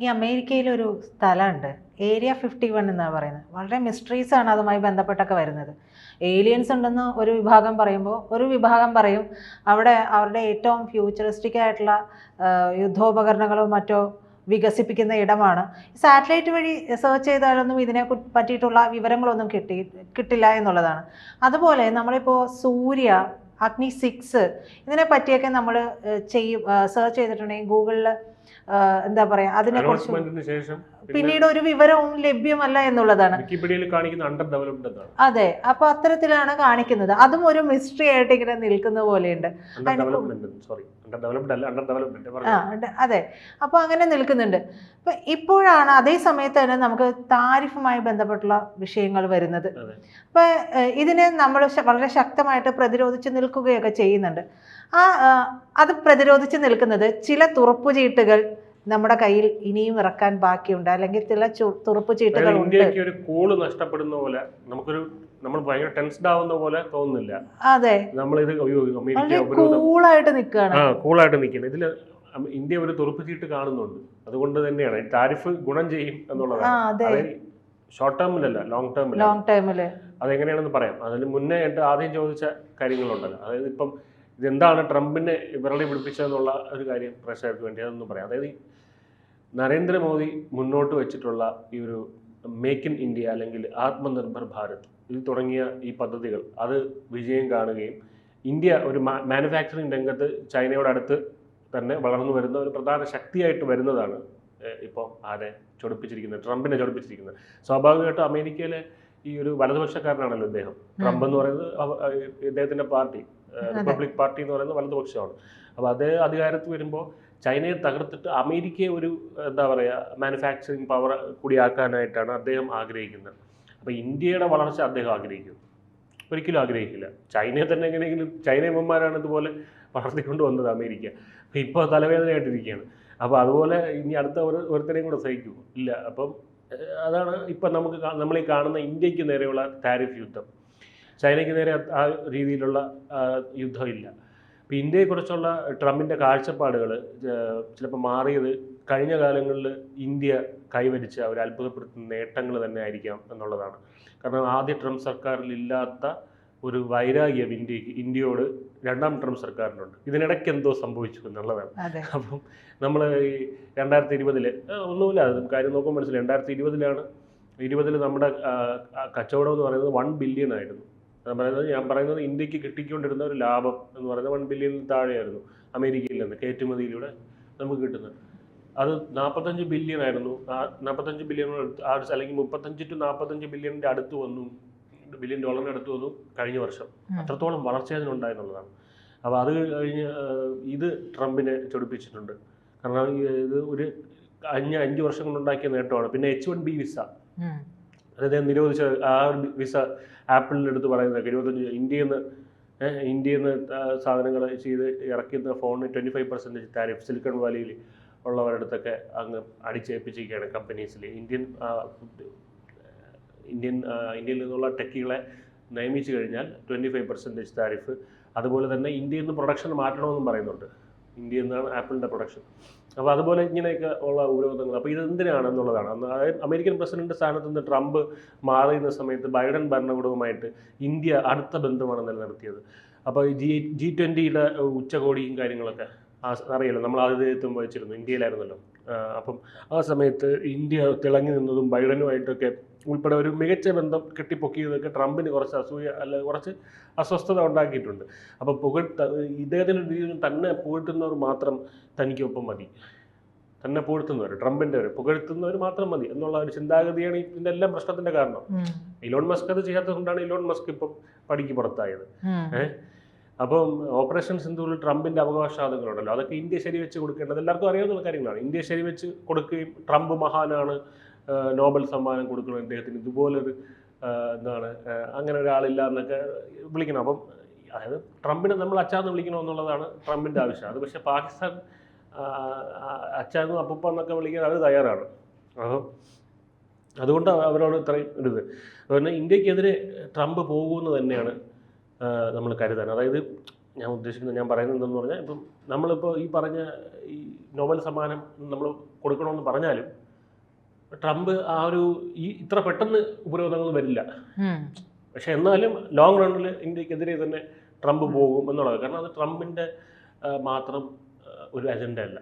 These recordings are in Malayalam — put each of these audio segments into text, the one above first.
ഈ അമേരിക്കയിലൊരു സ്ഥലമുണ്ട്. ഏരിയ 51 എന്നാ പറയുന്നത്. വളരെ മിസ്റ്ററീസ് ആണ് അതുമായി ബന്ധപ്പെട്ടൊക്കെ വരുന്നത്. ഏലിയൻസ് ഉണ്ടെന്ന് ഒരു വിഭാഗം പറയുമ്പോൾ, ഒരു വിഭാഗം പറയും അവിടെ അവരുടെ ഏറ്റവും ഫ്യൂച്ചറിസ്റ്റിക് ആയിട്ടുള്ള യുദ്ധോപകരണങ്ങളോ മറ്റോ വികസിപ്പിക്കുന്ന ഇടമാണ്. സാറ്റലൈറ്റ് വഴി സെർച്ച് ചെയ്താലൊന്നും ഇതിനെ പറ്റിയിട്ടുള്ള വിവരങ്ങളൊന്നും കിട്ടില്ല എന്നുള്ളതാണ്. അതുപോലെ നമ്മളിപ്പോൾ സൂര്യ, അഗ്നി 6 ഇതിനെ പറ്റിയൊക്കെ നമ്മൾ സെർച്ച് ചെയ്തിട്ടുണ്ടെങ്കിൽ ഗൂഗിളിൽ എന്താ പറയാ അതിനെക്കുറിച്ച് പിന്നീട് ഒരു വിവരവും ലഭ്യമല്ല എന്നുള്ളതാണ്. അതെ, അപ്പൊ അത്തരത്തിലാണ് കാണിക്കുന്നത്. അതും ഒരു മിസ്റ്ററി ആയിട്ട് ഇങ്ങനെ നിൽക്കുന്ന പോലെയുണ്ട്. അതെ, അപ്പൊ അങ്ങനെ നിൽക്കുന്നുണ്ട്. അപ്പൊ ഇപ്പോഴാണ് അതേ സമയത്ത് തന്നെ നമുക്ക് താരിഫുമായി ബന്ധപ്പെട്ടുള്ള വിഷയങ്ങൾ വരുന്നത്. അപ്പൊ ഇതിനെ നമ്മൾ വളരെ ശക്തമായിട്ട് പ്രതിരോധിച്ച് നിൽക്കുകയൊക്കെ ചെയ്യുന്നുണ്ട്. അത് പ്രതിരോധിച്ച് നിൽക്കുന്നത് ചില തുറപ്പുചീട്ടുകൾ നമ്മുടെ കയ്യിൽ ഇനിയും ഇറക്കാൻ ബാക്കിയുണ്ട്, അല്ലെങ്കിൽ ചില തുറപ്പുചീട്ടുകൾ ഇന്ത്യക്ക് ഒരു കൂള് നഷ്ടപ്പെടുന്ന പോലെ നമ്മൾ ഭയങ്കര ടെൻസ്ഡ് ആവുന്ന പോലെ തോന്നുന്നില്ല. അതെ, നമ്മളിത് കൂളായിട്ട് നിൽക്കുകയാണ്. ഇതില് ഇന്ത്യ ഒരു തുറപ്പുചീട്ട് കാണുന്നുണ്ട്. അതുകൊണ്ട് തന്നെയാണ് താരിഫ് ഗുണം ചെയ്യും എന്നുള്ളത്. ഷോർട്ട് ടേമിലല്ല, ലോങ് ടേമില്. അതെങ്ങനെയാണെന്ന് പറയാം. അതിന് മുന്നേ ആദ്യം ചോദിച്ച കാര്യങ്ങളുണ്ടല്ലോ. അതായത് ഇപ്പം ഇതെന്താണ് ട്രംപിനെ വിരളി പിടിപ്പിച്ചതെന്നുള്ള ഒരു കാര്യം പ്രേക്ഷകർക്ക് വേണ്ടി അതൊന്നും പറയാം. അതായത് നരേന്ദ്രമോദി മുന്നോട്ട് വെച്ചിട്ടുള്ള ഈ ഒരു മേക്ക് ഇൻ ഇന്ത്യ അല്ലെങ്കിൽ ആത്മനിർഭർ ഭാരത് ഇത് തുടങ്ങിയ ഈ പദ്ധതികൾ അത് വിജയം കാണുകയും ഇന്ത്യ ഒരു മാനുഫാക്ചറിങ് രംഗത്ത് ചൈനയോടടുത്ത് തന്നെ വളർന്നു വരുന്ന ഒരു പ്രധാന ശക്തിയായിട്ട് വരുന്നതാണ് ഇപ്പോൾ ട്രംപിനെ ചൊടിപ്പിച്ചിരിക്കുന്നത്. സ്വാഭാവികമായിട്ടും അമേരിക്കയിലെ ഈ ഒരു വലതുപക്ഷക്കാരനാണല്ലോ ഇദ്ദേഹം. ട്രംപ് എന്ന് പറയുന്നത് ഇദ്ദേഹത്തിൻ്റെ പാർട്ടി റിപ്പബ്ലിക് പാർട്ടി എന്ന് പറയുന്നത് വലതുപക്ഷമാണ്. അപ്പോൾ അതേ അധികാരത്തിൽ വരുമ്പോൾ ചൈനയെ തകർത്തിട്ട് അമേരിക്കയെ ഒരു എന്താ പറയുക മാനുഫാക്ചറിങ് പവർ കൂടിയാക്കാനായിട്ടാണ് അദ്ദേഹം ആഗ്രഹിക്കുന്നത്. അപ്പോൾ ഇന്ത്യയുടെ വളർച്ച അദ്ദേഹം ആഗ്രഹിക്കുന്നു, ഒരിക്കലും ആഗ്രഹിക്കില്ല. ചൈനയെ തന്നെ എങ്ങനെയെങ്കിലും ചൈനയന്മാരാണ് ഇതുപോലെ വളർത്തിക്കൊണ്ട് വന്നത് അമേരിക്ക. അപ്പോൾ ഇപ്പോൾ തലവേദനയായിട്ടിരിക്കുകയാണ്. അപ്പോൾ അതുപോലെ ഇനി അടുത്ത ഒരുത്തരെയും കൂടെ സഹിക്കൂ ഇല്ല. അപ്പം അതാണ് ഇപ്പം നമ്മൾ ഈ കാണുന്ന ഇന്ത്യക്ക് നേരെയുള്ള താരിഫ് യുദ്ധം. ചൈനയ്ക്ക് നേരെ ആ രീതിയിലുള്ള യുദ്ധമില്ല. ഇപ്പോൾ ഇന്ത്യയെക്കുറിച്ചുള്ള ട്രംപിൻ്റെ കാഴ്ചപ്പാടുകൾ ചിലപ്പോൾ മാറിയത് കഴിഞ്ഞ കാലങ്ങളിൽ ഇന്ത്യ കൈവരിച്ച ഒരു അത്ഭുതപ്പെടുത്തുന്ന നേട്ടങ്ങൾ തന്നെ ആയിരിക്കാം എന്നുള്ളതാണ്. കാരണം ആദ്യ ട്രംപ് സർക്കാരിൽ ഇല്ലാത്ത ഒരു വൈരാഗ്യം ഇന്ത്യയോട് രണ്ടാം ട്രംപ് സർക്കാരിനുണ്ട്. ഇതിനിടയ്ക്ക് എന്തോ സംഭവിച്ചു എന്നുള്ളതാണ്. അപ്പം നമ്മൾ ഈ 2020 ഒന്നുമില്ല, അത് കാര്യം നോക്കുമ്പോൾ മനസ്സിലായി. 2020 നമ്മുടെ കച്ചവടം എന്ന് പറയുന്നത് 1 ബില്യൺ ആയിരുന്നു. ഞാൻ പറയുന്നത് ഇന്ത്യക്ക് കിട്ടിക്കൊണ്ടിരുന്ന ഒരു ലാഭം എന്ന് പറയുന്നത് 1 ബില്യണിൽ താഴെയായിരുന്നു അമേരിക്കയിൽ നിന്ന് കയറ്റുമതിയിലൂടെ നമുക്ക് കിട്ടുന്നത്. അത് 45 ബില്യൺ ആയിരുന്നു. 45 ബില്യൺ അല്ലെങ്കിൽ 35 to 45 ബില്യണിൻ്റെ അടുത്ത് വന്നു, ബില്യൺ ഡോളറിൻ്റെ അടുത്ത് വന്നു കഴിഞ്ഞ വർഷം. അത്രത്തോളം വളർച്ച അതിനുണ്ടായെന്നുള്ളതാണ്. അപ്പോൾ അത് കഴിഞ്ഞ് ഇത് ട്രംപിനെ ചൊടിപ്പിച്ചിട്ടുണ്ട്. കാരണം ഇത് ഒരു 5 വർഷം കൊണ്ടുണ്ടാക്കിയ നേട്ടമാണ്. പിന്നെ H1B വിസ അതായത് നിരോധിച്ച ആ വിസ ആപ്പിളിൻ്റെ അടുത്ത് പറയുന്നത് 25 ഇന്ത്യയിൽ നിന്ന് സാധനങ്ങൾ ചെയ്ത് ഇറക്കുന്ന ഫോണിന് 25% താരിഫ് സിലിക്കൺ വാലിയിൽ ഉള്ളവരുടെ അടുത്തൊക്കെ അങ്ങ് അടിച്ചേൽപ്പിച്ചിരിക്കുകയാണ് കമ്പനീസിൽ. ഇന്ത്യയിൽ നിന്നുള്ള ടെക്കികളെ നിയമിച്ചു കഴിഞ്ഞാൽ 25% താരിഫ്. അതുപോലെ തന്നെ ഇന്ത്യയിൽ നിന്ന് പ്രൊഡക്ഷൻ മാറ്റണമെന്നും പറയുന്നുണ്ട്. ഇന്ത്യയിൽ നിന്നാണ് ആപ്പിളിൻ്റെ പ്രൊഡക്ഷൻ. അപ്പോൾ അതുപോലെ ഇങ്ങനെയൊക്കെ ഉള്ള ഉപരോധങ്ങൾ. അപ്പോൾ ഇതെന്തിനാണെന്നുള്ളതാണ്. അതായത് അമേരിക്കൻ പ്രസിഡന്റ് സ്ഥാനത്ത് നിന്ന് ട്രംപ് മാറുന്ന സമയത്ത് ബൈഡൻ ഭരണകൂടവുമായിട്ട് ഇന്ത്യ അടുത്ത ബന്ധമാണ് നിലനിർത്തിയത്. അപ്പോൾ G20 ഉച്ചകോടിയും കാര്യങ്ങളൊക്കെ അറിയാലോ, നമ്മൾ ആതിഥേയത്വം വഹിച്ചിരുന്നു, ഇന്ത്യയിലായിരുന്നല്ലോ. അപ്പം ആ സമയത്ത് ഇന്ത്യ തിളങ്ങി നിന്നതും ബൈഡനുമായിട്ടൊക്കെ ഉൾപ്പെടെ ഒരു മികച്ച ബന്ധം കെട്ടിപ്പൊക്കിയതൊക്കെ ട്രംപിന് കുറച്ച് അസൂയ കുറച്ച് അസ്വസ്ഥത ഉണ്ടാക്കിയിട്ടുണ്ട്. അപ്പോൾ ഇദ്ദേഹത്തിൻ്റെ തന്നെ പുകഴ്ത്തുന്നവർ മാത്രം തനിക്കൊപ്പം മതി, തന്നെ പുകഴ്ത്തുന്നവർ ട്രംപിൻ്റെ പുകഴ്ത്തുന്നവർ മാത്രം മതി എന്നുള്ള ഒരു ചിന്താഗതിയാണ് ഇതിൻ്റെ എല്ലാം പ്രശ്നത്തിൻ്റെ കാരണം. ഇലോൺ മസ്ക് അത് ചെയ്യാത്തത് കൊണ്ടാണ് ഇലോൺ മസ്ക് ഇപ്പം പടിക്ക് പുറത്തായത്. അപ്പം ഓപ്പറേഷൻ സിന്ധൂരിൽ ട്രംപിൻ്റെ അവകാശവാദങ്ങളുണ്ടല്ലോ, അതൊക്കെ ഇന്ത്യ ശരിവെച്ച് കൊടുക്കേണ്ടത് എല്ലാവർക്കും അറിയാവുന്ന കാര്യങ്ങളാണ്. ഇന്ത്യ ശരിവെച്ച് കൊടുക്കുകയും ട്രംപ് മഹാനാണ്, നോബൽ സമ്മാനം കൊടുക്കണം അദ്ദേഹത്തിന്, ഇതുപോലൊരു അങ്ങനെ ഒരാളില്ല എന്നൊക്കെ വിളിക്കണം. അപ്പം അതായത് ട്രംപിനെ നമ്മൾ അച്ചാന്ന് വിളിക്കണമെന്നുള്ളതാണ് ട്രംപിൻ്റെ ആവശ്യം. അത് പക്ഷേ പാകിസ്ഥാൻ അച്ചാന്നും അപ്പൂപ്പ എന്നൊക്കെ വിളിക്കാൻ അവർ തയ്യാറാണ്. അപ്പം അതുകൊണ്ട് അവരോട് ഇത്രയും ഇത്. അതുപോലെ ഇന്ത്യക്കെതിരെ ട്രംപ് പോകുമെന്ന് തന്നെയാണ് നമ്മൾ കരുതാൻ. അതായത് ഞാൻ പറയുന്നത് എന്തെന്ന് പറഞ്ഞാൽ, ഇപ്പം നമ്മളിപ്പോൾ ഈ പറഞ്ഞ ഈ നോബൽ സമ്മാനം നമ്മൾ കൊടുക്കണമെന്ന് പറഞ്ഞാലും ട്രംപ് ആ ഒരു ഇത്ര പെട്ടെന്ന് ഉപരോധങ്ങൾ വരില്ല. പക്ഷെ എന്നാലും ലോങ് റണ്ണിൽ ഇന്ത്യക്കെതിരെ തന്നെ ട്രംപ് പോകും എന്നുള്ളത്. കാരണം അത് ട്രംപിൻ്റെ മാത്രം ഒരു അജണ്ട അല്ല,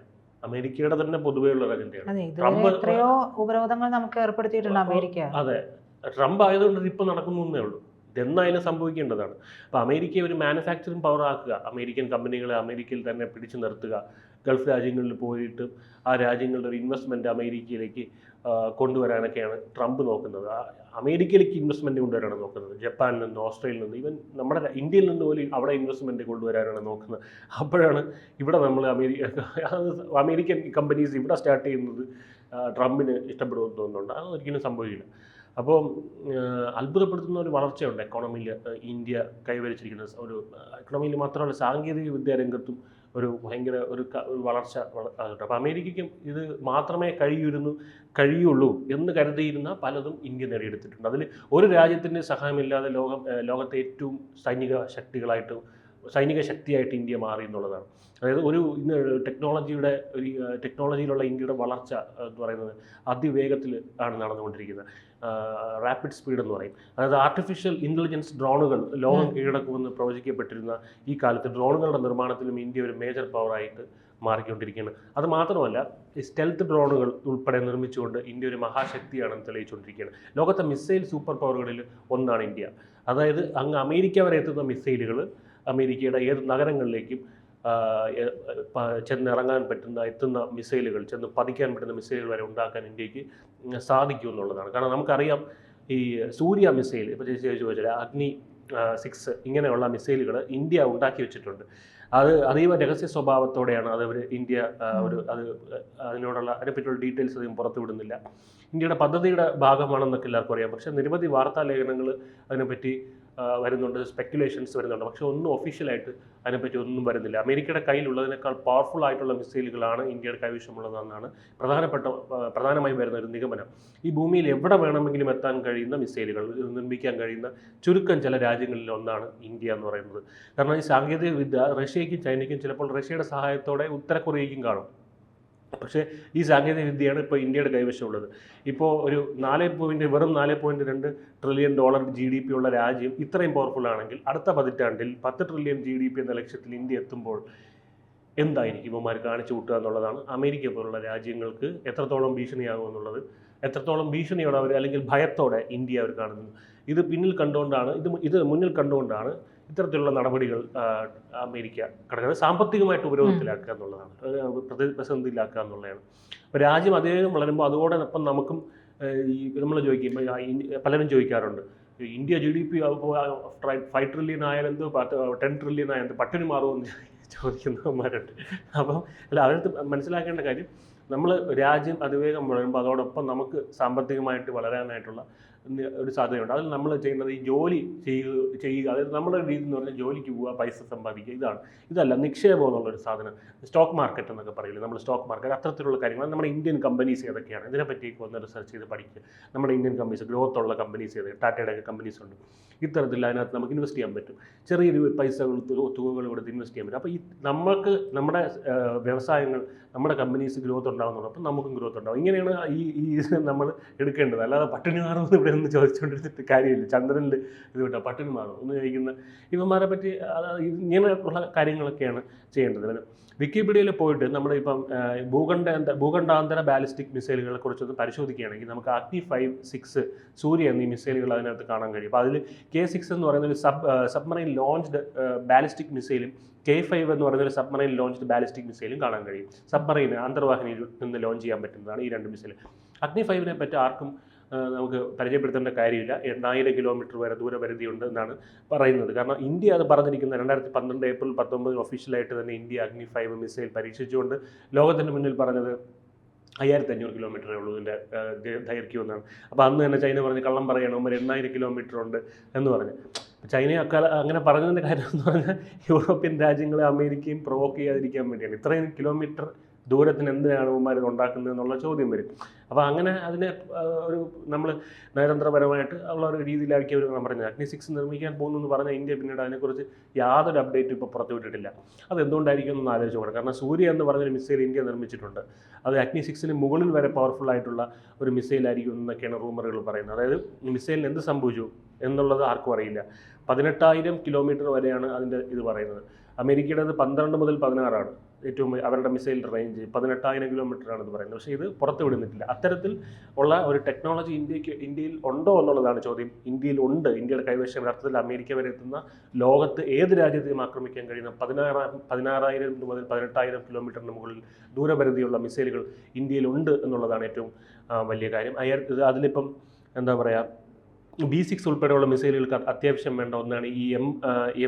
അമേരിക്കയുടെ തന്നെ പൊതുവെയുള്ള ഒരു അജണ്ടയാണ്. ട്രംപ് എത്രയോ ഉപരോധങ്ങൾ നമുക്ക് ഏർപ്പെടുത്തിയിട്ടുണ്ട് അമേരിക്ക. അതെ, ട്രംപ് ആയതുകൊണ്ട് ഇപ്പം നടക്കുന്നേ ഉള്ളൂ. ഇതെന്നായാലും സംഭവിക്കേണ്ടതാണ്. അപ്പോൾ അമേരിക്കയെ ഒരു മാനുഫാക്ചറിങ് പവർ ആക്കുക, അമേരിക്കൻ കമ്പനികളെ അമേരിക്കയിൽ തന്നെ പിടിച്ചു നിർത്തുക, ഗൾഫ് രാജ്യങ്ങളിൽ പോയിട്ട് ആ രാജ്യങ്ങളുടെ ഒരു ഇൻവെസ്റ്റ്മെൻറ്റ് അമേരിക്കയിലേക്ക് കൊണ്ടുവരാനൊക്കെയാണ് ട്രംപ് നോക്കുന്നത്. അമേരിക്കയിലേക്ക് ഇൻവെസ്റ്റ്മെൻറ്റ് കൊണ്ടുവരാനാണ് നോക്കുന്നത്. ജപ്പാനിൽ നിന്ന്, ഓസ്ട്രേലിയയിൽ നിന്ന്, ഈവൻ നമ്മുടെ ഇന്ത്യയിൽ നിന്ന് പോലും അവിടെ ഇൻവെസ്റ്റ്മെൻറ്റ് കൊണ്ടുവരാനാണ് നോക്കുന്നത്. അപ്പോഴാണ് ഇവിടെ നമ്മൾ അമേരിക്കൻ കമ്പനീസ് ഇവിടെ സ്റ്റാർട്ട് ചെയ്യുന്നത് ട്രംപിന് ഇഷ്ടപ്പെടുമെന്ന് തോന്നുന്നുണ്ട്. അതൊരിക്കലും സംഭവിക്കില്ല. അപ്പോൾ അത്ഭുതപ്പെടുത്തുന്ന ഒരു വളർച്ചയുണ്ട് എക്കോണമിയിൽ ഇന്ത്യ കൈവരിച്ചിരിക്കുന്നത്. ഒരു എക്കോണമിയിൽ മാത്രമല്ല, സാങ്കേതിക വിദ്യാ രംഗത്തും ഒരു ഭയങ്കര ഒരു വളർച്ച. അപ്പോൾ അമേരിക്കയ്ക്കും ഇത് മാത്രമേ കഴിയുള്ളൂ എന്ന് കരുതിയിരുന്ന പലതും ഇന്ത്യ നേടിയെടുത്തിട്ടുണ്ട്. അതിൽ ഒരു രാജ്യത്തിൻ്റെ സഹായമില്ലാതെ ലോകത്തെ ഏറ്റവും സൈനിക ശക്തിയായിട്ട് ഇന്ത്യ മാറി എന്നുള്ളതാണ്. അതായത് ഇന്ന് ടെക്നോളജിയിലുള്ള ഇന്ത്യയുടെ വളർച്ച എന്ന് പറയുന്നത് അതിവേഗത്തിൽ ആണ് നടന്നുകൊണ്ടിരിക്കുന്നത്. റാപ്പിഡ് സ്പീഡ് എന്ന് പറയും. അതായത് ആർട്ടിഫിഷ്യൽ ഇൻ്റലിജൻസ് ഡ്രോണുകൾ ലോകം കീഴടക്കുമെന്ന് പ്രവചിക്കപ്പെട്ടിരുന്ന ഈ കാലത്ത് ഡ്രോണുകളുടെ നിർമ്മാണത്തിലും ഇന്ത്യ ഒരു മേജർ പവറായിട്ട് മാറിക്കൊണ്ടിരിക്കുകയാണ്. അത് മാത്രമല്ല, ഈ സ്റ്റെൽത്ത് ഡ്രോണുകൾ ഉൾപ്പെടെ നിർമ്മിച്ചുകൊണ്ട് ഇന്ത്യ ഒരു മഹാശക്തിയാണെന്ന് തെളിയിച്ചുകൊണ്ടിരിക്കുകയാണ്. ലോകത്തെ മിസൈൽ സൂപ്പർ പവറുകളിൽ ഒന്നാണ് ഇന്ത്യ. അതായത് അങ്ങ് അമേരിക്ക വരെ എത്തുന്ന മിസൈലുകൾ അമേരിക്കയുടെ ഏത് നഗരങ്ങളിലേക്കും എത്തുന്ന മിസൈലുകൾ, ചെന്ന് പതിക്കാൻ പറ്റുന്ന മിസൈലുകൾ വരെ ഉണ്ടാക്കാൻ ഇന്ത്യക്ക് സാധിക്കും എന്നുള്ളതാണ്. കാരണം നമുക്കറിയാം, ഈ സൂര്യ മിസൈൽ ഇപ്പോൾ ചോദിച്ചാൽ അഗ്നി 6 ഇങ്ങനെയുള്ള മിസൈലുകൾ ഇന്ത്യ ഉണ്ടാക്കി വെച്ചിട്ടുണ്ട്. അത് അതീവ രഹസ്യ സ്വഭാവത്തോടെയാണ് ഇന്ത്യ അതിനെപ്പറ്റിയുള്ള ഡീറ്റെയിൽസ് അധികം പുറത്തു വിടുന്നില്ല. ഇന്ത്യയുടെ പദ്ധതിയുടെ ഭാഗമാണെന്നൊക്കെ എല്ലാവർക്കും അറിയാം. പക്ഷേ നിരവധി വാർത്താ ലേഖനങ്ങൾ അതിനെപ്പറ്റി വരുന്നുണ്ട്, സ്പെക്കുലേഷൻസ് വരുന്നുണ്ട്. പക്ഷേ ഒന്നും ഒഫീഷ്യലായിട്ട് അതിനെപ്പറ്റി ഒന്നും വരുന്നില്ല. അമേരിക്കയുടെ കയ്യിലുള്ളതിനേക്കാൾ പവർഫുൾ ആയിട്ടുള്ള മിസൈലുകളാണ് ഇന്ത്യയുടെ കൈവശമുള്ളതെന്നാണ് പ്രധാനമായും വരുന്ന ഒരു നിഗമനം. ഈ ഭൂമിയിൽ എവിടെ വേണമെങ്കിലും എത്താൻ കഴിയുന്ന മിസൈലുകൾ നിർമ്മിക്കാൻ കഴിയുന്ന ചുരുക്കം ചില രാജ്യങ്ങളിൽ ഒന്നാണ് ഇന്ത്യ എന്ന് പറയുന്നത്. കാരണം ഈ സാങ്കേതിക വിദ്യ റഷ്യയ്ക്കും ചൈനയ്ക്കും, ചിലപ്പോൾ റഷ്യയുടെ സഹായത്തോടെ ഉത്തര കൊറിയയ്ക്കും കാണും. പക്ഷേ ഈ സാങ്കേതിക വിദ്യയാണ് ഇപ്പോൾ ഇന്ത്യയുടെ കൈവശമുള്ളത്. ഇപ്പോൾ ഒരു വെറും 4.2 ട്രില്യൺ ഡോളർ GDP ഉള്ള രാജ്യം ഇത്രയും പവർഫുൾ ആണെങ്കിൽ അടുത്ത പതിറ്റാണ്ടിൽ 10 ട്രില്യൺ GDP എന്ന ലക്ഷ്യത്തിൽ ഇന്ത്യ എത്തുമ്പോൾ എന്തായിരിക്കും ഇവന്മാർ കാണിച്ചു കൂട്ടുക എന്നുള്ളതാണ് അമേരിക്ക പോലുള്ള രാജ്യങ്ങൾക്ക് എത്രത്തോളം ഭീഷണിയാകുമെന്നുള്ളത്. എത്രത്തോളം ഭീഷണിയോടെ അവർ അല്ലെങ്കിൽ ഭയത്തോടെ ഇന്ത്യ അവർ കാണുന്നത്. ഇത് മുന്നിൽ കണ്ടുകൊണ്ടാണ് ഇത്തരത്തിലുള്ള നടപടികൾ അമേരിക്ക കിടക്കുന്നത്. സാമ്പത്തികമായിട്ട് ഉപരോധത്തിലാക്കുക എന്നുള്ളതാണ്, പ്രതിസന്ധിയിലാക്കുക എന്നുള്ളതാണ്. അപ്പോൾ രാജ്യം അതേലും വളരുമ്പോൾ അതോടൊപ്പം നമുക്കും നമ്മൾ പലരും ചോദിക്കാറുണ്ട്, ഇന്ത്യ GDP 5 ട്രില്യൺ ആയാലെന്തോ 10 ട്രില്യൺ ആയാലെന്തോ പട്ടിണി മാറുമെന്ന് ചോദിക്കുന്നവന്മാരുണ്ട്. അപ്പം അവർക്ക് മനസ്സിലാക്കേണ്ട കാര്യം, നമ്മൾ രാജ്യം അതിവേഗം വളരുമ്പോൾ അതോടൊപ്പം നമുക്ക് സാമ്പത്തികമായിട്ട് വളരാനായിട്ടുള്ള ഒരു സാധ്യതയുണ്ട്. അതിൽ നമ്മൾ ചെയ്യുന്നത് ഈ ജോലി ചെയ്യുക. അതായത് നമ്മുടെ രീതി എന്ന് പറഞ്ഞാൽ ജോലിക്ക് പോവുക, പൈസ സമ്പാദിക്കുക. ഇതല്ല നിക്ഷേപം എന്നുള്ളൊരു സാധനം. സ്റ്റോക്ക് മാർക്കറ്റ് എന്നൊക്കെ പറയില്ലേ, നമ്മൾ സ്റ്റോക്ക് മാർക്കറ്റ്, അത്തരത്തിലുള്ള കാര്യങ്ങൾ. നമ്മുടെ ഇന്ത്യൻ കമ്പനീസ് ഏതൊക്കെയാണ്, ഇതിനെപ്പറ്റിയൊക്കെ ഒന്ന് റിസർച്ച് ചെയ്ത് പഠിക്കുക. നമ്മുടെ ഇന്ത്യൻ കമ്പനീസ്, ഗ്രോത്തുള്ള കമ്പനീസ് ഏതൊക്കെ, ടാറ്റയുടെ ഒക്കെ കമ്പനീസ് ഉണ്ട്. ഇത്തരത്തിൽ അതിനകത്ത് നമുക്ക് ഇൻവെസ്റ്റ് ചെയ്യാൻ പറ്റും. ചെറിയൊരു പൈസകൾ തുകകൾ കൊടുത്ത് ഇൻവെസ്റ്റ് ചെയ്യാൻ പറ്റും. അപ്പോൾ നമ്മുടെ വ്യവസായങ്ങൾ, നമ്മുടെ കമ്പനീസ് ഗ്രോത്ത് ഉണ്ടാകുന്നുള്ളൂ. അപ്പം നമുക്കും ഗ്രോത്ത് ഉണ്ടാകും. ഇങ്ങനെയാണ് നമ്മൾ എടുക്കേണ്ടത്. അല്ലാതെ പട്ടിണി മാറുമെന്ന് ഇവിടെ ഒന്ന് ചോദിച്ചുകൊണ്ടിരുന്നിട്ട് കാര്യമില്ല. ചന്ദ്രനിൽ ഇത് വിട്ടാൽ പട്ടിണി മാറും ഒന്ന് ചോദിക്കുന്ന ഇവന്മാരെ പറ്റി ഇങ്ങനെയുള്ള കാര്യങ്ങളൊക്കെയാണ് ചെയ്യേണ്ടത്. വിക്കിപീഡിയയിൽ പോയിട്ട് നമ്മളിപ്പം ഭൂഖണ്ഡാന്തര ബാലിസ്റ്റിക് മിസൈലുകളെ കുറിച്ചൊന്ന് പരിശോധിക്കുകയാണെങ്കിൽ നമുക്ക് അഗ്നി 5, 6 സൂര്യ എന്നീ മിസൈലുകൾ അതിനകത്ത് കാണാൻ കഴിയും. അപ്പോൾ അതിൽ K6 എന്ന് പറയുന്ന ഒരു സബ്മറൈൻ ലോഞ്ച്ഡ് ബാലിസ്റ്റിക് മിസൈലും K5 എന്ന് പറയുന്ന ഒരു സബ്മറൈൻ ലോഞ്ച്ഡ് ബാലിസ്റ്റിക് മിസൈലും കാണാൻ കഴിയും. സബ്മറൈന് അന്തർവാഹിനിയിൽ നിന്ന് ലോഞ്ച് ചെയ്യാൻ പറ്റുന്നതാണ് ഈ 2 മിസൈൽ. അഗ്നി 5നെ പറ്റി ആർക്കും നമുക്ക് പരിചയപ്പെടുത്തേണ്ട കാര്യമില്ല. 8000 കിലോമീറ്റർ വരെ ദൂരപരിധിയുണ്ട് എന്നാണ് പറയുന്നത്. കാരണം ഇന്ത്യ അത് പറഞ്ഞിരിക്കുന്നത് 2012 ഏപ്രിൽ 19 ഒഫീഷ്യലായിട്ട് തന്നെ ഇന്ത്യ അഗ്നി 5 മിസൈൽ പരീക്ഷിച്ചുകൊണ്ട് ലോകത്തിന് മുന്നിൽ പറഞ്ഞത് 5500 കിലോമീറ്ററേ ഉള്ളൂ ഇതിൻ്റെ ദൈർഘ്യം എന്നാണ്. അപ്പോൾ അന്ന് തന്നെ ചൈന പറഞ്ഞ് കള്ളം പറയണം, 8000 കിലോമീറ്റർ ഉണ്ട് എന്ന് പറഞ്ഞ്. ചൈന അങ്ങനെ പറഞ്ഞതിൻ്റെ കാര്യം എന്ന് പറഞ്ഞാൽ യൂറോപ്യൻ രാജ്യങ്ങളെ അമേരിക്കയും പ്രൊവോക്ക് ചെയ്യാതിരിക്കാൻ വേണ്ടിയാണ്. ഇത്രയും കിലോമീറ്റർ ദൂരത്തിന് എന്തിനാണ് ഇവന്മാർ ഇത് ഉണ്ടാക്കുന്നത് എന്നുള്ള ചോദ്യം വരും. അപ്പോൾ അങ്ങനെ അതിനെ ഒരു നമ്മൾ നയതന്ത്രപരമായിട്ട് ഉള്ള ഒരു രീതിയിലായിരിക്കും അവർ പറഞ്ഞത്. അഗ്നി 6 നിർമ്മിക്കാൻ പോകുന്നു എന്ന് പറഞ്ഞാൽ ഇന്ത്യ പിന്നീട് അതിനെക്കുറിച്ച് യാതൊരു അപ്ഡേറ്റും ഇപ്പോൾ പുറത്തുവിട്ടിട്ടില്ല. അത് എന്തുകൊണ്ടായിരിക്കും എന്ന് ആലോചിച്ച് പോകണം. കാരണം സൂര്യ എന്ന് പറഞ്ഞൊരു മിസൈൽ ഇന്ത്യ നിർമ്മിച്ചിട്ടുണ്ട്. അത് അഗ്നി 6ന് മുകളിൽ വരെ പവർഫുൾ ആയിട്ടുള്ള ഒരു മിസൈലായിരിക്കും എന്നൊക്കെയാണ് റൂമറുകൾ പറയുന്നത്. അതായത് മിസൈലിന് എന്ത് സംഭവിച്ചു എന്നുള്ളത് ആർക്കും അറിയില്ല. 18,000 കിലോമീറ്റർ വരെയാണ് അതിൻ്റെ ഇത് പറയുന്നത്. അമേരിക്കയുടേത് 12 മുതൽ 16 ഏറ്റവും അവരുടെ മിസൈൽ റേഞ്ച്. 18,000 കിലോമീറ്റർ ആണെന്ന് പറയുന്നത്. പക്ഷേ ഇത് പുറത്ത് വിടുന്നിട്ടില്ല. അത്തരത്തിൽ ഉള്ള ഒരു ടെക്നോളജി ഇന്ത്യയിൽ ഉണ്ടോ എന്നുള്ളതാണ് ചോദ്യം. ഇന്ത്യയിൽ ഉണ്ട്. ഇന്ത്യയുടെ കൈവശം അർത്ഥത്തിൽ അമേരിക്ക വരെ എത്തുന്ന ലോകത്ത് ഏത് രാജ്യത്തെയും ആക്രമിക്കാൻ കഴിയുന്ന 16,000 മുതൽ 18,000 കിലോമീറ്ററിന് മുകളിൽ ദൂരപരിധിയുള്ള മിസൈലുകൾ ഇന്ത്യയിലുണ്ട് എന്നുള്ളതാണ് ഏറ്റവും വലിയ കാര്യം. അതിലിപ്പം എന്താ പറയുക, B6 ഉൾപ്പെടെയുള്ള മിസൈലുകൾക്ക് അത്യാവശ്യം വേണ്ട ഒന്നാണ് ഈ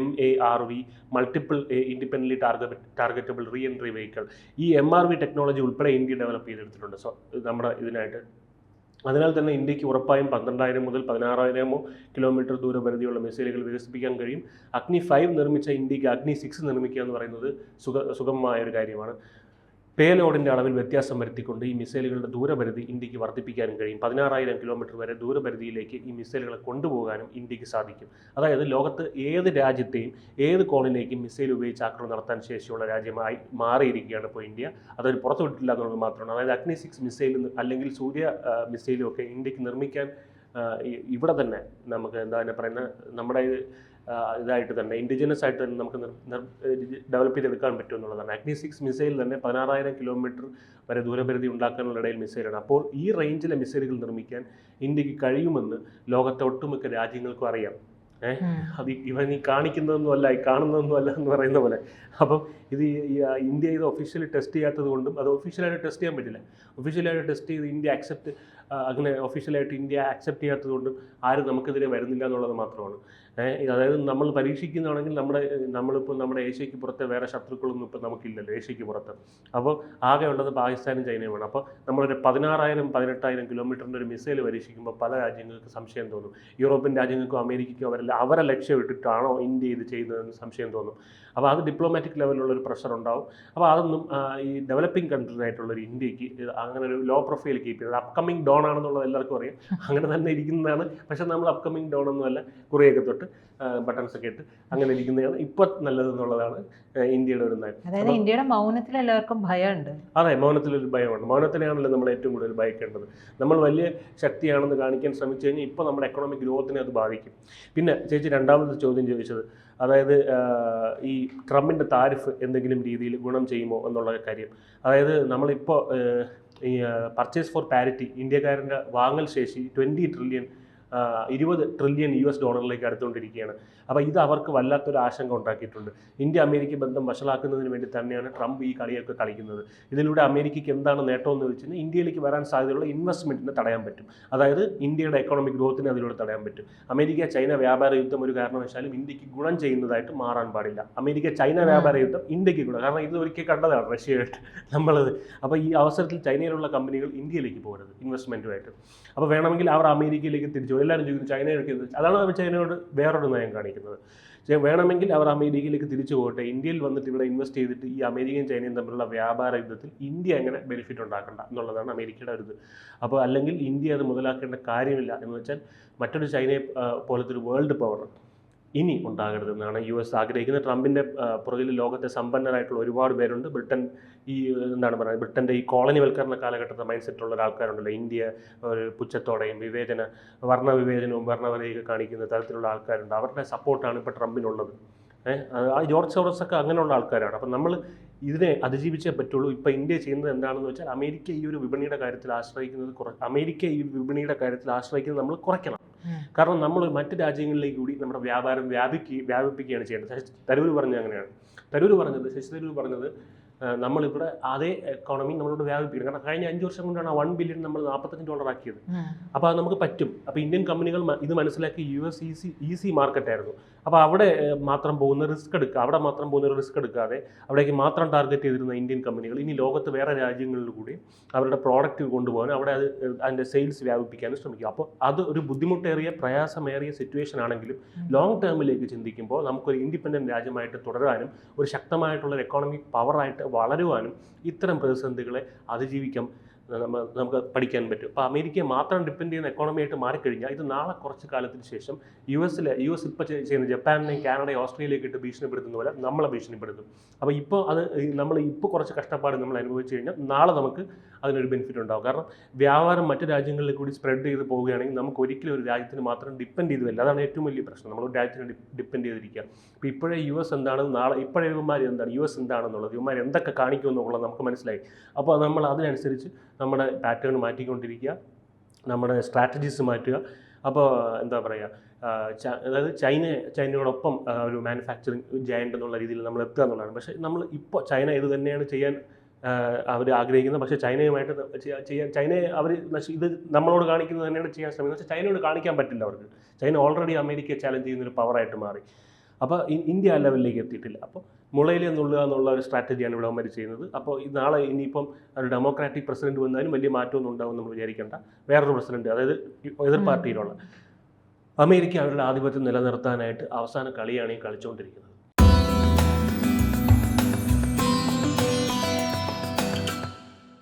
MARV multiple independently targetable re entry vehicle. ഈ MRV ടെക്നോളജി ഉൾപ്പെടെ ഇന്ത്യ ഡെവലപ്പ് ചെയ്തെടുത്തിട്ടുണ്ട് നമ്മുടെ ഇതിനായിട്ട്. അതിനാൽ തന്നെ ഇന്ത്യക്ക് ഉറപ്പായും 12,000 മുതൽ 16,000 കിലോമീറ്റർ ദൂരപരിധിയുള്ള മിസൈലുകൾ വികസിപ്പിക്കാൻ കഴിയും. അഗ്നി 5 നിർമ്മിച്ച ഇന്ത്യക്ക് അഗ്നി 6 നിർമ്മിക്കുക എന്ന് പറയുന്നത് സുഗമമായ ഒരു കാര്യമാണ്. പേലോഡിൻ്റെ അളവിൽ വ്യത്യാസം വരുത്തിക്കൊണ്ട് ഈ മിസൈലുകളുടെ ദൂരപരിധി ഇന്ത്യക്ക് വർദ്ധിപ്പിക്കാനും കഴിയും. 16,000 കിലോമീറ്റർ വരെ ദൂരപരിധിയിലേക്ക് ഈ മിസൈലുകളെ കൊണ്ടുപോകാനും ഇന്ത്യക്ക് സാധിക്കും. അതായത് ലോകത്ത് ഏത് രാജ്യത്തെയും ഏത് കോണിലേക്കും മിസൈൽ ഉപയോഗിച്ച് ആക്രമണം നടത്താൻ ശേഷിയുള്ള രാജ്യമായി മാറിയിരിക്കുകയാണ് ഇപ്പോൾ ഇന്ത്യ. അതൊരു പുറത്തുവിട്ടില്ല എന്നുള്ളത് മാത്രമാണ്. അതായത് അഗ്നി 6 മിസൈൽ അല്ലെങ്കിൽ സൂര്യ മിസൈലും ഒക്കെ ഇന്ത്യക്ക് നിർമ്മിക്കാൻ ഇവിടെ തന്നെ നമുക്ക് എന്താ പറയുന്നത്, നമ്മുടെ ഇതായിട്ട് തന്നെ ഇൻഡിജിനസ് ആയിട്ട് തന്നെ നമുക്ക് ഡെവലപ്പ് ചെയ്തെടുക്കാൻ പറ്റും എന്നുള്ളതാണ്. അഗ്നി 6 മിസൈൽ തന്നെ 16,000 കിലോമീറ്റർ വരെ ദൂരപരിധി ഉണ്ടാക്കാനുള്ള ഇടയിൽ മിസൈലാണ്. അപ്പോൾ ഈ റേഞ്ചിലെ മിസൈലുകൾ നിർമ്മിക്കാൻ ഇന്ത്യക്ക് കഴിയുമെന്ന് ലോകത്തെ ഒട്ടുമിക്ക രാജ്യങ്ങൾക്കും അറിയാം. അത് ഇവൻ ഈ കാണിക്കുന്നതൊന്നും അല്ല, ഈ കാണുന്നതൊന്നും അല്ല എന്ന് പറയുന്ന പോലെ. അപ്പം ഇത് ഇന്ത്യ ഇത് ഒഫീഷ്യലി ടെസ്റ്റ് ചെയ്യാത്തത് കൊണ്ടും, അത് ഒഫീഷ്യലായിട്ട് ടെസ്റ്റ് ചെയ്യാൻ പറ്റില്ല. ഒഫീഷ്യലായിട്ട് ടെസ്റ്റ് ചെയ്ത് ഇന്ത്യ അങ്ങനെ ഒഫീഷ്യലായിട്ട് ഇന്ത്യ ആക്സെപ്റ്റ് ചെയ്യാത്തത് കൊണ്ടും ആരും നമുക്കെതിരെ വരുന്നില്ല എന്നുള്ളത് മാത്രമാണ്. അതായത് നമ്മൾ പരീക്ഷിക്കുന്നതാണെങ്കിൽ നമ്മളിപ്പോൾ നമ്മുടെ ഏഷ്യയ്ക്ക് പുറത്തെ വേറെ ശത്രുക്കളൊന്നും ഇപ്പോൾ നമുക്കില്ലല്ലോ ഏഷ്യയ്ക്ക് പുറത്ത്. അപ്പോൾ ആകെ ഉള്ളത് പാകിസ്ഥാനും ചൈനയുമാണ്. അപ്പോൾ നമ്മളൊരു 16,000 18,000 കിലോമീറ്ററിൻ്റെ ഒരു മിസൈൽ പരീക്ഷിക്കുമ്പോൾ പല രാജ്യങ്ങൾക്ക് സംശയം തോന്നും. യൂറോപ്യൻ രാജ്യങ്ങൾക്കും അമേരിക്കയ്ക്കും അവരെ ലക്ഷ്യം ഇട്ടിട്ടാണോ ഇന്ത്യ ഇത് ചെയ്യുന്നതെന്ന് സംശയം തോന്നും. അപ്പോൾ അത് ഡിപ്ലോമാറ്റിക് ലെവലിലുള്ളൊരു പ്രഷർ ഉണ്ടാവും. അപ്പോൾ അതൊന്നും ഈ ഡെവലപ്പിംഗ് കൺട്രി ആയിട്ടുള്ളൊരു ഇന്ത്യക്ക് അങ്ങനെ ഒരു ലോ പ്രൊഫൈൽ കീപ്പ് ചെയ്തത് അപ്കമിങ് ഡോൺ ആണെന്നുള്ളത് എല്ലാവർക്കും അറിയാം. അങ്ങനെ തന്നെ ഇരിക്കുന്നതാണ്. പക്ഷേ നമ്മൾ അപ്കമിങ് ഡോൺ ഒന്നുമല്ല, കുറേയൊക്കെ തൊട്ട് ബട്ടൺസ് ഒക്കെ ഇട്ട് അങ്ങനെ ഇരിക്കുന്നതാണ് ഇപ്പോൾ നല്ലതെന്നുള്ളതാണ് ഇന്ത്യയുടെ ഒരു നയം. അതായത് ഇന്ത്യയുടെ മൗനത്തിൽ എല്ലാവർക്കും ഭയമുണ്ട്. അതെ, മൗനത്തിലൊരു ഭയമുണ്ട്. മൗനത്തിനെയാണല്ലോ നമ്മൾ ഏറ്റവും കൂടുതൽ ഭയക്കേണ്ടത്. നമ്മൾ വലിയ ശക്തിയാണെന്ന് കാണിക്കാൻ ശ്രമിച്ചു കഴിഞ്ഞാൽ ഇപ്പോൾ നമ്മുടെ എക്കണോമിക് ഗ്രോത്തിനെ അത് ബാധിക്കും. പിന്നെ ചേച്ചി രണ്ടാമത്തെ ചോദ്യം ചോദിച്ചത്, അതായത് ഈ ട്രംപിൻ്റെ താരിഫ് എന്തെങ്കിലും രീതിയിൽ ഗുണം ചെയ്യുമോ എന്നുള്ള കാര്യം. അതായത് നമ്മളിപ്പോൾ ഈ പർച്ചേസ് ഫോർ പാരിറ്റി ഇന്ത്യക്കാരൻ്റെ വാങ്ങൽ ശേഷി 20 ട്രില്യൺ US$ അടുത്തുകൊണ്ടിരിക്കുകയാണ്. അപ്പോൾ ഇത് അവർക്ക് വല്ലാത്തൊരു ആശങ്ക ഉണ്ടാക്കിയിട്ടുണ്ട്. ഇന്ത്യ അമേരിക്ക ബന്ധം വഷളാക്കുന്നതിന് വേണ്ടി തന്നെയാണ് ട്രംപ് ഈ കളിയൊക്കെ കളിക്കുന്നത്. ഇതിലൂടെ അമേരിക്കയ്ക്ക് എന്താണ് നേട്ടമെന്ന് ചോദിച്ചാൽ ഇന്ത്യയിലേക്ക് വരാൻ സാധ്യതയുള്ള ഇൻവെസ്റ്റ്മെൻറ്റിനെ തടയാൻ പറ്റും. അതായത് ഇന്ത്യയുടെ എക്കണോമിക് ഗ്രോത്തിനെ അതിലൂടെ തടയാൻ പറ്റും. അമേരിക്ക ചൈന വ്യാപാര യുദ്ധം ഒരു കാരണവശാലും ഇന്ത്യക്ക് ഗുണം ചെയ്യുന്നതായിട്ട് മാറാൻ പാടില്ല. അമേരിക്ക ചൈന വ്യാപാര യുദ്ധം ഇന്ത്യക്ക് ഗുണം, കാരണം ഇത് ഒരിക്കൽ കണ്ടതാണ് റഷ്യയായിട്ട് നമ്മളത്. അപ്പോൾ ഈ അവസരത്തിൽ ചൈനയിലുള്ള കമ്പനികൾ ഇന്ത്യയിലേക്ക് പോകരുത് ഇൻവെസ്റ്റ്മെൻറ്റുമായിട്ട്. അപ്പോൾ വേണമെങ്കിൽ അവർ അമേരിക്കയിലേക്ക് തിരിച്ചു. എല്ലാവരും ചോദിക്കുന്നു ചൈനയിലേക്ക്, അതാണ് ചൈനയോട് വേറൊരു നയം കാണിക്കുന്നത്. വേണമെങ്കിൽ അവർ അമേരിക്കയിലേക്ക് തിരിച്ചു പോകട്ടെ, ഇന്ത്യയിൽ വന്നിട്ട് ഇവിടെ ഇൻവെസ്റ്റ് ചെയ്തിട്ട് ഈ അമേരിക്കയും ചൈനയും തമ്മിലുള്ള വ്യാപാര യുദ്ധത്തിൽ ഇന്ത്യ എങ്ങനെ ബെനിഫിറ്റ് ഉണ്ടാക്കണ്ട എന്നുള്ളതാണ് അമേരിക്കയുടെ ഒരു ഇത്. അപ്പോൾ അല്ലെങ്കിൽ ഇന്ത്യ അത് മുതലാക്കേണ്ട കാര്യമില്ല എന്ന് വെച്ചാൽ മറ്റൊരു ചൈനയെ പോലത്തെ ഒരു വേൾഡ് പവർ ഇനി ഉണ്ടാകരുതെന്നാണ് US ആഗ്രഹിക്കുന്നത്. ട്രംപിൻ്റെ പുറകിൽ ലോകത്തെ സമ്പന്നരായിട്ടുള്ള ഒരുപാട് പേരുണ്ട്. ബ്രിട്ടൻ ഈ എന്താണ് പറയുക, ബ്രിട്ടൻ്റെ ഈ കോളനിവൽക്കരണ കാലഘട്ടത്തെ മൈൻഡ് സെറ്റുള്ള ഒരാൾക്കാരുണ്ടല്ലോ. ഇന്ത്യ ഒരു പുച്ഛത്തോടെയും വർണ്ണവിവേചനവും വർണ്ണവരെയൊക്കെ കാണിക്കുന്ന തരത്തിലുള്ള ആൾക്കാരുണ്ട്. അവരുടെ സപ്പോർട്ടാണ് ഇപ്പോൾ ട്രംപിനുള്ളത്. ജോർജ് സോറസ് ഒക്കെ അങ്ങനെയുള്ള ആൾക്കാരാണ്. അപ്പം നമ്മൾ ഇതിനെ അതിജീവിച്ചേ പറ്റുള്ളൂ. ഇപ്പോൾ ഇന്ത്യ ചെയ്യുന്നത് എന്താണെന്ന് വെച്ചാൽ അമേരിക്ക ഈ ഒരു വിപണിയുടെ കാര്യത്തിൽ ആശ്രയിക്കുന്നത് നമ്മൾ കുറയ്ക്കണം. കാരണം നമ്മൾ മറ്റ് രാജ്യങ്ങളിലേക്ക് കൂടി നമ്മുടെ വ്യാപാരം വ്യാപിപ്പിക്കുകയാണ് ചെയ്യേണ്ടത്. ശശി തരൂർ പറഞ്ഞത് നമ്മളിവിടെ അതേ എക്കോണമി നമ്മളോട് വ്യാപിപ്പിക്കണം. കാരണം കഴിഞ്ഞ 5 വർഷം കൊണ്ടാണ് $1 ബില്യൺ നമ്മൾ $45 ആക്കിയത്. അപ്പോൾ അത് നമുക്ക് പറ്റും. അപ്പോൾ ഇന്ത്യൻ കമ്പനികൾ ഇത് മനസ്സിലാക്കി US ഈസി മാർക്കറ്റായിരുന്നു. അപ്പോൾ അവിടെ മാത്രം പോകുന്ന റിസ്ക് എടുക്കുക, അവിടെ മാത്രം പോകുന്ന റിസ്ക് എടുക്കാതെ അവിടേക്ക് മാത്രം ടാർഗറ്റ് ചെയ്തിരുന്ന ഇന്ത്യൻ കമ്പനികൾ ഇനി ലോകത്ത് വേറെ രാജ്യങ്ങളിൽ കൂടി അവരുടെ പ്രോഡക്റ്റ് കൊണ്ടുപോകാൻ അവിടെ അതിൻ്റെ സെയിൽസ് വ്യാപിപ്പിക്കാനും ശ്രമിക്കുക. അപ്പോൾ അത് ഒരു ബുദ്ധിമുട്ടേറിയ പ്രയാസമേറിയ സിറ്റുവേഷൻ ആണെങ്കിലും ലോങ് ടേമിലേക്ക് ചിന്തിക്കുമ്പോൾ നമുക്കൊരു ഇൻഡിപെൻഡൻറ്റ് രാജ്യമായിട്ട് തുടരാനും ഒരു ശക്തമായിട്ടുള്ള എക്കോണമിക് പവറായിട്ട് വളരുവാനും ഇത്തരം പ്രതിസന്ധികളെ അതിജീവിക്കാൻ നമുക്ക് പഠിക്കാൻ പറ്റും. അപ്പോൾ അമേരിക്കയെ മാത്രം ഡിപ്പെൻഡ് ചെയ്യുന്ന എക്കോണമി ആയിട്ട് മാറിക്കഴിഞ്ഞാൽ ഇത് നാളെ കുറച്ച് കാലത്തിന് ശേഷം യു എസ് ഇപ്പോൾ ചെയ്യുന്ന ജപ്പാനെയും കാനഡയും ഓസ്ട്രേലിയയൊക്കെ ഇട്ട് ഭീഷണിപ്പെടുത്തുന്ന പോലെ നമ്മളെ ഭീഷണിപ്പെടുത്തും. അപ്പോൾ ഇപ്പോൾ അത് നമ്മൾ ഇപ്പോൾ കുറച്ച് കഷ്ടപ്പാട് നമ്മൾ അനുഭവിച്ച് കഴിഞ്ഞാൽ നാളെ നമുക്ക് അതിനൊരു ബെനിഫിറ്റ് ഉണ്ടാകും. കാരണം വ്യാപാരം മറ്റ് രാജ്യങ്ങളിൽ കൂടി സ്പ്രെഡ് ചെയ്ത് പോവുകയാണെങ്കിൽ നമുക്ക് ഒരിക്കലും ഒരു രാജ്യത്തിന് മാത്രം ഡിപ്പെൻഡ് ചെയ്ത് വരില്ല. അതാണ് ഏറ്റവും വലിയ പ്രശ്നം, നമ്മൾ ഒരു രാജ്യത്തിന് ഡിപ്പെൻഡ് ചെയ്തിരിക്കുക. അപ്പോൾ ഇപ്പോഴേ യു എസ് എന്താണ്, നാളെ ഇപ്പോഴേ ഇവന്മാർ എന്താണ്, യു എസ് എന്താണെന്നുള്ളത്, ഇവന്മാർ എന്തൊക്കെ കാണിക്കുമെന്നുള്ളത് നമുക്ക് മനസ്സിലായി. അപ്പോൾ നമ്മൾ അതിനനുസരിച്ച് നമ്മുടെ പാറ്റേൺ മാറ്റിക്കൊണ്ടിരിക്കുക, നമ്മുടെ സ്ട്രാറ്റജീസ് മാറ്റുക. അപ്പോൾ എന്താ പറയുക, അതായത് ചൈനയോടൊപ്പം ഒരു മാനുഫാക്ചറിങ് ജയൻ്റ് എന്നുള്ള രീതിയിൽ നമ്മൾ എത്തുക എന്നുള്ളതാണ്. പക്ഷേ നമ്മൾ ഇപ്പോൾ ചൈന ഇത് തന്നെയാണ് ചെയ്യാൻ അവർ ആഗ്രഹിക്കുന്നത്. പക്ഷേ ചൈനയുമായിട്ട് ചൈനയെ അവർ ഇത് നമ്മളോട് കാണിക്കുന്നത് തന്നെയാണ് ചെയ്യാൻ ശ്രമിക്കുന്നത്. പക്ഷേ ചൈനയോട് കാണിക്കാൻ പറ്റില്ല അവർക്ക്. ചൈന ഓൾറെഡി അമേരിക്കയെ ചാലഞ്ച് ചെയ്യുന്നൊരു പവറായിട്ട് മാറി. അപ്പോൾ ഇന്ത്യ ആ ലെവലിലേക്ക് എത്തിയിട്ടില്ല. അപ്പോൾ മുളയിൽ നുള്ളുക എന്നുള്ള ഒരു സ്ട്രാറ്റജിയാണ് ഇവിടെ അവർ ചെയ്യുന്നത്. അപ്പോൾ നാളെ ഇനിയിപ്പം ഒരു ഡെമോക്രാറ്റിക് പ്രസിഡന്റ് വന്നാലും വലിയ മാറ്റമൊന്നും ഉണ്ടാവും നമ്മൾ വിചാരിക്കേണ്ട. വേറൊരു പ്രസിഡന്റ്, അതായത് എതിർ പാർട്ടിയിലുള്ള അമേരിക്ക അവരുടെ ആധിപത്യം നിലനിർത്താനായിട്ട് അവസാന കളിയാണ് ഈ കളിച്ചുകൊണ്ടിരിക്കുന്നത്.